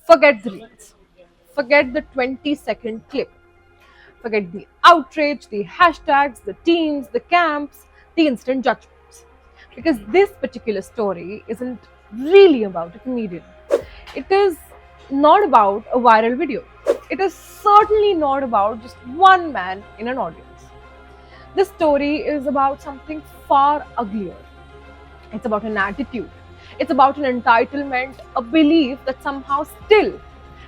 Forget the reels. Forget the 20-second clip. Forget the outrage, the hashtags, the teams, the camps, the instant judgments. Because this particular story isn't really about a comedian. It is not about a viral video. It is certainly not about just one man in an audience. This story is about something far uglier. It's about an attitude. It's about an entitlement, a belief that somehow still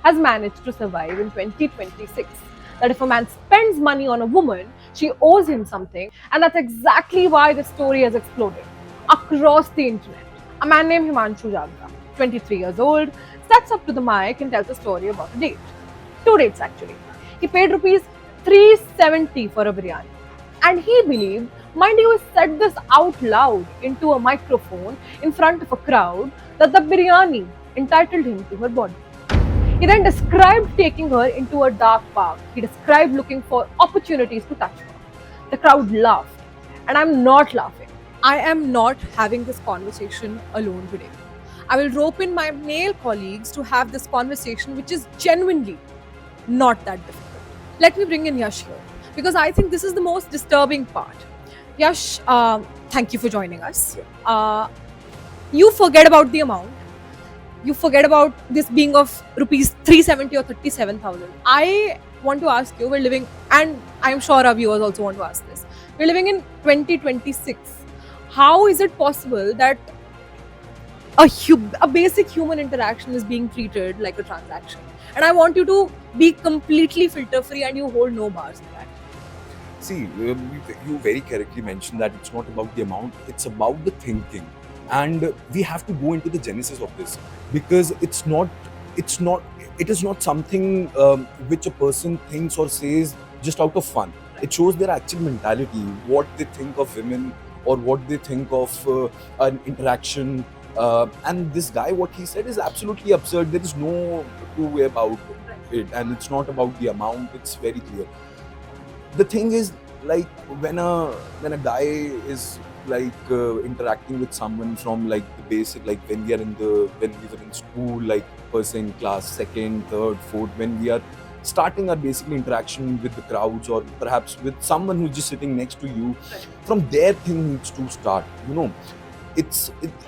has managed to survive in 2026. That if a man spends money on a woman, she owes him something, and that's exactly why the story has exploded across the internet. A man named Himanshu Jagda, 23 years old, steps up to the mic and tells a story about a date. Two dates actually. He paid rupees 370 for a biryani. And he believed, mind you, he said this out loud into a microphone in front of a crowd, that the biryani entitled him to her body. He then described taking her into a dark park. He described looking for opportunities to touch her. The crowd laughed. And I'm not laughing. I am not having this conversation alone today. I will rope in my male colleagues to have this conversation, which is genuinely not that difficult. Let me bring in Yash here because I think this is the most disturbing part. Yash, thank you for joining us. You forget about the amount. You forget about this being of rupees 370 or 37,000. I want to ask you, we're living, and I'm sure our viewers also want to ask this. We're living in 2026. How is it possible that a basic human interaction is being treated like a transaction? And I want you to be completely filter free and you hold no bars in that. See, you very correctly mentioned that it's not about the amount, it's about the thinking. And we have to go into the genesis of this because it is not something which a person thinks or says just out of fun. It shows their actual mentality, what they think of women or what they think of an interaction. And this guy, what he said is absolutely absurd. There is no two way about it, and it's not about the amount. It's very clear. The thing is, like when a guy is interacting with someone from like the basic, like when we were in school, like person in class second, third, fourth, when we are starting our basically interaction with the crowds or perhaps with someone who's just sitting next to you, from there thing needs to start.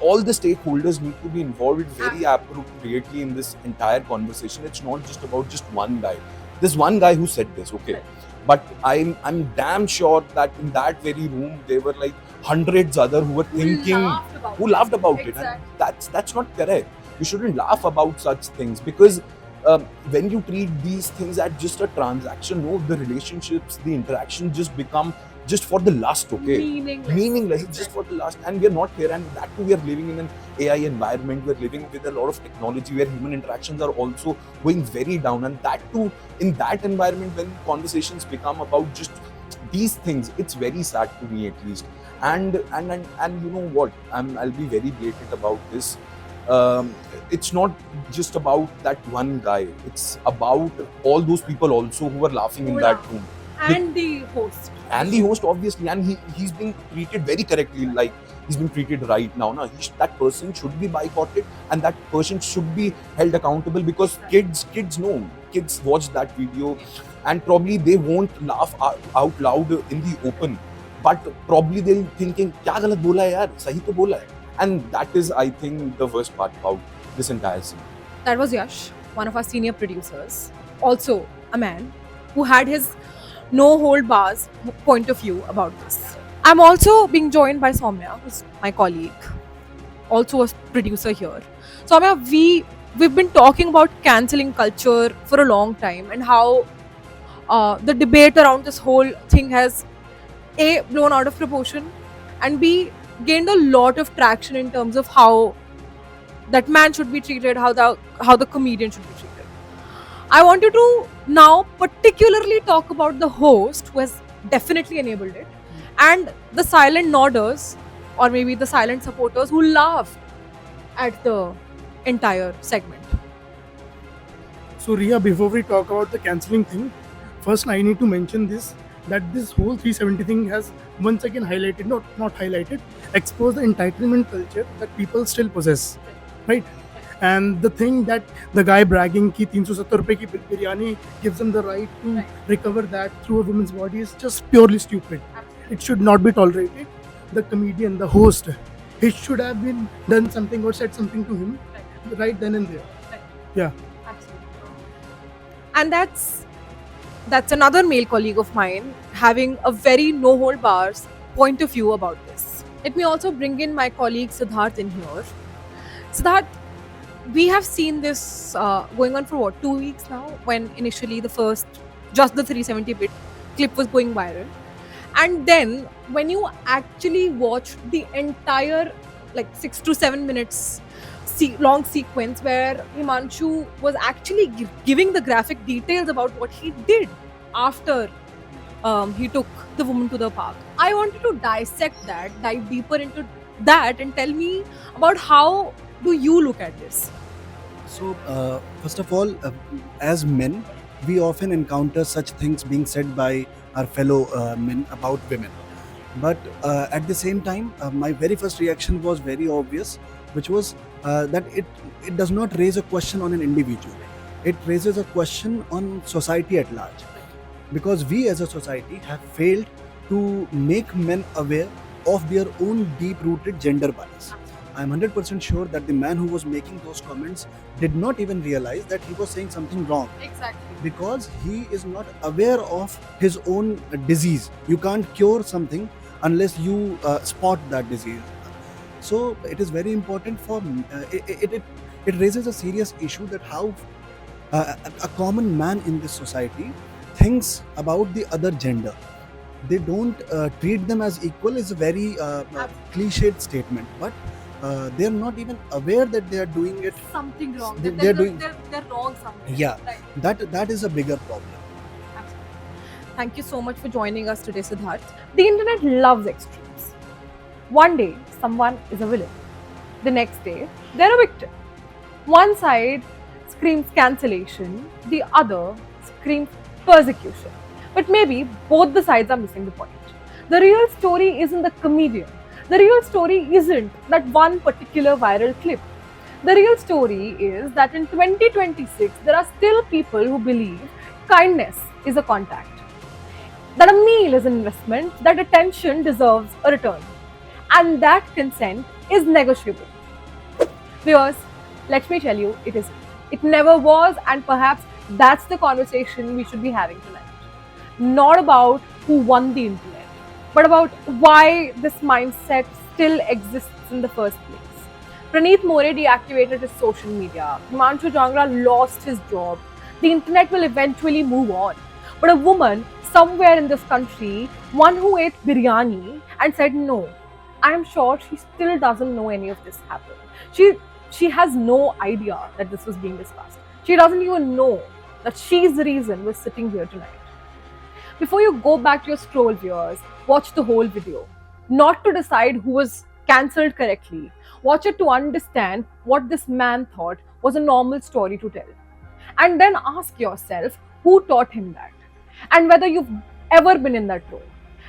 All the stakeholders need to be involved very appropriately in this entire conversation. It's not just about just one guy. There's one guy who said this, okay, but I'm damn sure that in that very room there were like hundreds other who were thinking, who laughed about it, and that's not correct. You shouldn't laugh about such things because when you treat these things as just a transaction, no, the relationships, the interaction just become just for the lust, okay? Meaningless. It's just for the lust. And we are not here, and that too we are living in an AI environment. We're living with a lot of technology where human interactions are also going very down. And that too, in that environment, when conversations become about just these things, it's very sad to me at least. And you know what? I'll be very blatant about this. It's not just about that one guy. It's about all those people also who were laughing in that room. And the host. And the host, obviously, and he's being treated very correctly, like he's being treated right now. That person should be boycotted and that person should be held accountable because kids watch that video and probably they won't laugh out loud in the open, but probably they'll thinking, kya galat bola hai yaar, sahi to bola hai. And that is, I think, the worst part about this entire scene. That was Yash, one of our senior producers, also a man who had his no hold bars point of view about this. I'm also being joined by Soumya, who's my colleague, also a producer here. Soumya, we've been talking about cancelling culture for a long time and how the debate around this whole thing has A, blown out of proportion, and B, gained a lot of traction in terms of how that man should be treated, how the comedian should be treated. I want you to now particularly talk about the host who has definitely enabled it and the silent nodders or maybe the silent supporters who laughed at the entire segment. So Ria, before we talk about the cancelling thing, first I need to mention that this whole 370 thing has once again highlighted, not highlighted, exposed the entitlement culture that people still possess, right? And the thing that the guy bragging ki 370 rupees ki biryani gives him the right to Right. recover that through a woman's body is just purely stupid. It should not be tolerated. The comedian, the host, he should have been done something or said something to him right then and there. Yeah. Absolutely. And that's another male colleague of mine having a very no hold bars point of view about this. Let me also bring in my colleague Siddharth in here. Siddharth, we have seen this going on for what, 2 weeks now, when initially just the 370-bit clip was going viral. And then when you actually watch the entire like 6 to 7 minutes long sequence where Himanshu was actually giving the graphic details about what he did after he took the woman to the park. I wanted to dissect that, dive deeper into that, and tell me about how do you look at this? So, first of all, as men, we often encounter such things being said by our fellow men about women. But at the same time, my very first reaction was very obvious, which was that it does not raise a question on an individual. It raises a question on society at large. Because we as a society have failed to make men aware of their own deep-rooted gender bias. I'm 100% sure that the man who was making those comments did not even realize that he was saying something wrong, Exactly. because he is not aware of his own disease. You can't cure something unless you spot that disease. So it is very important for it raises a serious issue that how a common man in this society thinks about the other gender. They don't treat them as equal is a very cliched statement, but they are not even aware that they are doing it. Something wrong. They- they're doing- they're wrong somewhere. Yeah. Right. That is a bigger problem. Absolutely. Thank you so much for joining us today, Siddharth. The internet loves extremes. One day, someone is a villain. The next day, they're a victim. One side screams cancellation, the other screams persecution. But maybe both the sides are missing the point. The real story isn't the comedian. The real story isn't that one particular viral clip. The real story is that in 2026, there are still people who believe kindness is a contact, that a meal is an investment, that attention deserves a return, and that consent is negotiable. Viewers, let me tell you, it isn't. It never was, and perhaps that's the conversation we should be having tonight. Not about who won the internet, but about why this mindset still exists in the first place. Praneeth More deactivated his social media. Himanshu Jangra lost his job. The internet will eventually move on. But a woman somewhere in this country, one who ate biryani and said no, I am sure she still doesn't know any of this happened. She has no idea that this was being discussed. She doesn't even know that she's the reason we're sitting here tonight. Before you go back to your scroll, viewers, watch the whole video. Not to decide who was cancelled correctly. Watch it to understand what this man thought was a normal story to tell. And then ask yourself who taught him that. And whether you've ever been in that role.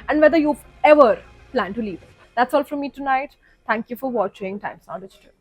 And whether you've ever planned to leave it. That's all from me tonight. Thank you for watching Times Now Digital.